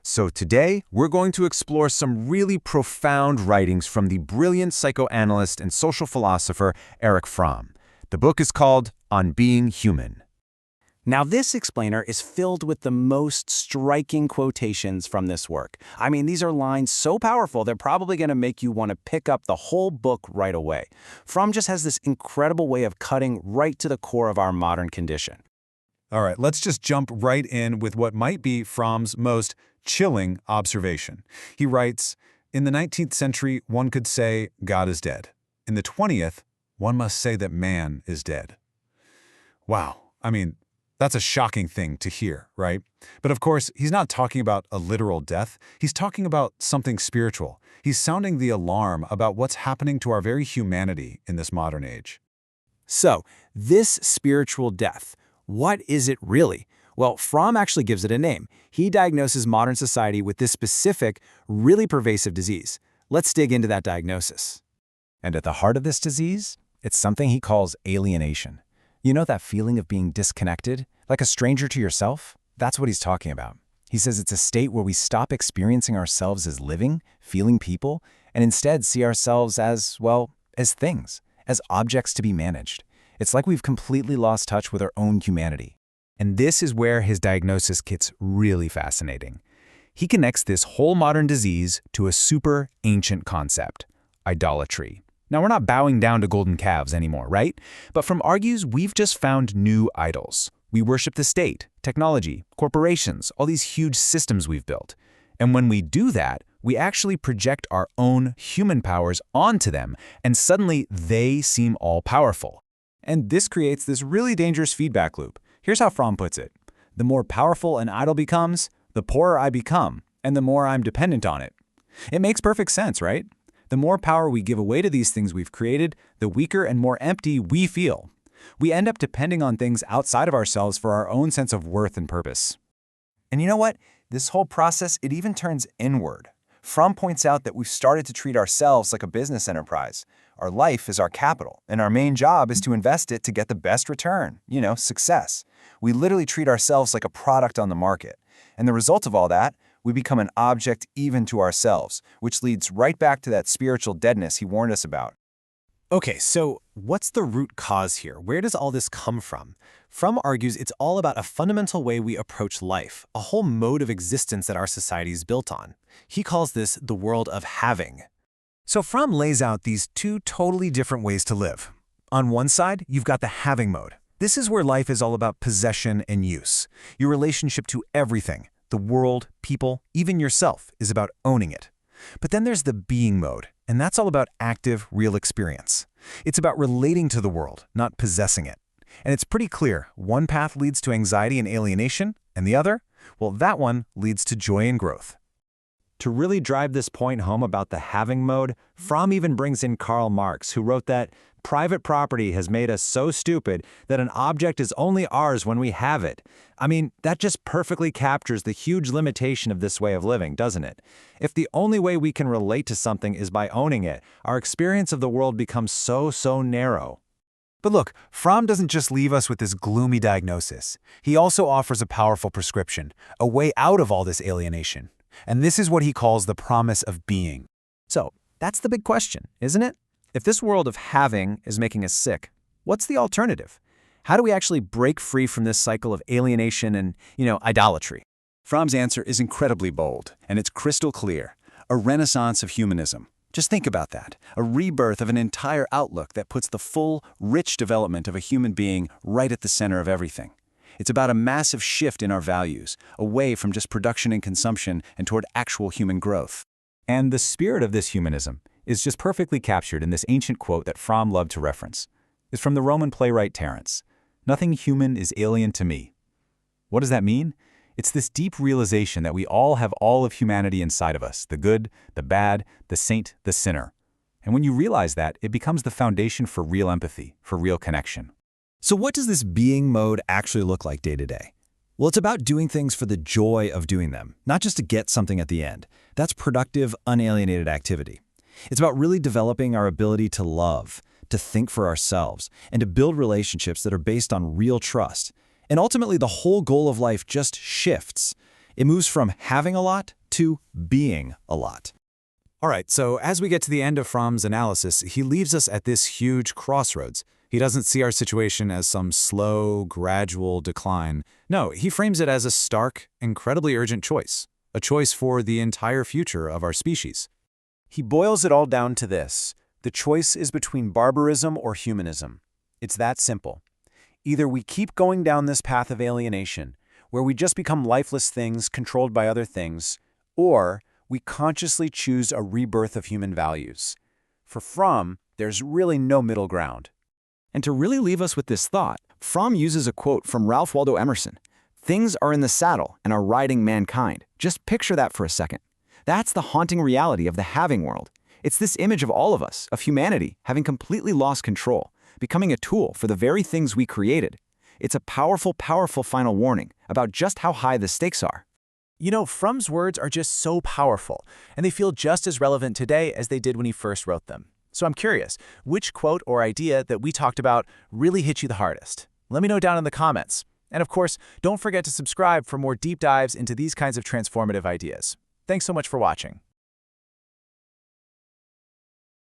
So today, we're going to explore some really profound writings from the brilliant psychoanalyst and social philosopher Erich Fromm. The book is called On Being Human. Now, this explainer is filled with the most striking quotations from this work. I mean, these are lines so powerful, they're probably going to make you want to pick up the whole book right away. Fromm just has this incredible way of cutting right to the core of our modern condition. All right, let's just jump right in with what might be Fromm's most chilling observation. He writes, "In the 19th century, one could say God is dead. In the 20th, one must say that man is dead." Wow, I mean, that's a shocking thing to hear, right? But of course, he's not talking about a literal death. He's talking about something spiritual. He's sounding the alarm about what's happening to our very humanity in this modern age. So, this spiritual death, what is it really? Well, Fromm actually gives it a name. He diagnoses modern society with this specific, really pervasive disease. Let's dig into that diagnosis. And at the heart of this disease, it's something he calls alienation. You know that feeling of being disconnected, like a stranger to yourself? That's what he's talking about. He says it's a state where we stop experiencing ourselves as living, feeling people, and instead see ourselves as, well, as things, as objects to be managed. It's like we've completely lost touch with our own humanity. And this is where his diagnosis gets really fascinating. He connects this whole modern disease to a super ancient concept, idolatry. Now, we're not bowing down to golden calves anymore, right? But Fromm argues we've just found new idols. We worship the state, technology, corporations, all these huge systems we've built. And when we do that, we actually project our own human powers onto them, and suddenly they seem all-powerful. And this creates this really dangerous feedback loop. Here's how Fromm puts it. The more powerful an idol becomes, the poorer I become, and the more I'm dependent on it. It makes perfect sense, right? The more power we give away to these things we've created, the weaker and more empty we feel. We end up depending on things outside of ourselves for our own sense of worth and purpose. And you know what? This whole process, it even turns inward. Fromm points out that we've started to treat ourselves like a business enterprise. Our life is our capital, and our main job is to invest it to get the best return, success. We literally treat ourselves like a product on the market. And the result of all that, we become an object even to ourselves, which leads right back to that spiritual deadness he warned us about. Okay, so what's the root cause here? Where does all this come from? Fromm argues it's all about a fundamental way we approach life, a whole mode of existence that our society is built on. He calls this the world of having. So Fromm lays out these two totally different ways to live. On one side, you've got the having mode. This is where life is all about possession and use. Your relationship to everything, the world, people, even yourself, is about owning it. But then there's the being mode, and that's all about active, real experience. It's about relating to the world, not possessing it. And it's pretty clear, one path leads to anxiety and alienation, and the other, well, that one leads to joy and growth. To really drive this point home about the having mode, Fromm even brings in Karl Marx, who wrote that private property has made us so stupid that an object is only ours when we have it. I mean, that just perfectly captures the huge limitation of this way of living, doesn't it? If the only way we can relate to something is by owning it, our experience of the world becomes so narrow. But look, Fromm doesn't just leave us with this gloomy diagnosis. He also offers a powerful prescription, a way out of all this alienation. And this is what he calls the promise of being. So, that's the big question, isn't it? If this world of having is making us sick, what's the alternative? How do we actually break free from this cycle of alienation and, idolatry? Fromm's answer is incredibly bold, and it's crystal clear. A renaissance of humanism. Just think about that. A rebirth of an entire outlook that puts the full, rich development of a human being right at the center of everything. It's about a massive shift in our values, away from just production and consumption and toward actual human growth. And the spirit of this humanism is just perfectly captured in this ancient quote that Fromm loved to reference. It's from the Roman playwright Terence. "Nothing human is alien to me." What does that mean? It's this deep realization that we all have all of humanity inside of us, the good, the bad, the saint, the sinner. And when you realize that, it becomes the foundation for real empathy, for real connection. So what does this being mode actually look like day to day? Well, it's about doing things for the joy of doing them, not just to get something at the end. That's productive, unalienated activity. It's about really developing our ability to love, to think for ourselves, and to build relationships that are based on real trust. And ultimately, the whole goal of life just shifts. It moves from having a lot to being a lot. All right, so as we get to the end of Fromm's analysis, he leaves us at this huge crossroads. He doesn't see our situation as some slow, gradual decline. No, he frames it as a stark, incredibly urgent choice. A choice for the entire future of our species. He boils it all down to this. The choice is between barbarism or humanism. It's that simple. Either we keep going down this path of alienation, where we just become lifeless things controlled by other things, or we consciously choose a rebirth of human values. For Fromm, there's really no middle ground. And to really leave us with this thought, Fromm uses a quote from Ralph Waldo Emerson. Things are in the saddle and are riding mankind. Just picture that for a second. That's the haunting reality of the having world. It's this image of all of us, of humanity, having completely lost control, becoming a tool for the very things we created. It's a powerful, powerful final warning about just how high the stakes are. You know, Fromm's words are just so powerful, and they feel just as relevant today as they did when he first wrote them. So I'm curious, which quote or idea that we talked about really hit you the hardest? Let me know down in the comments. And of course, don't forget to subscribe for more deep dives into these kinds of transformative ideas. Thanks so much for watching.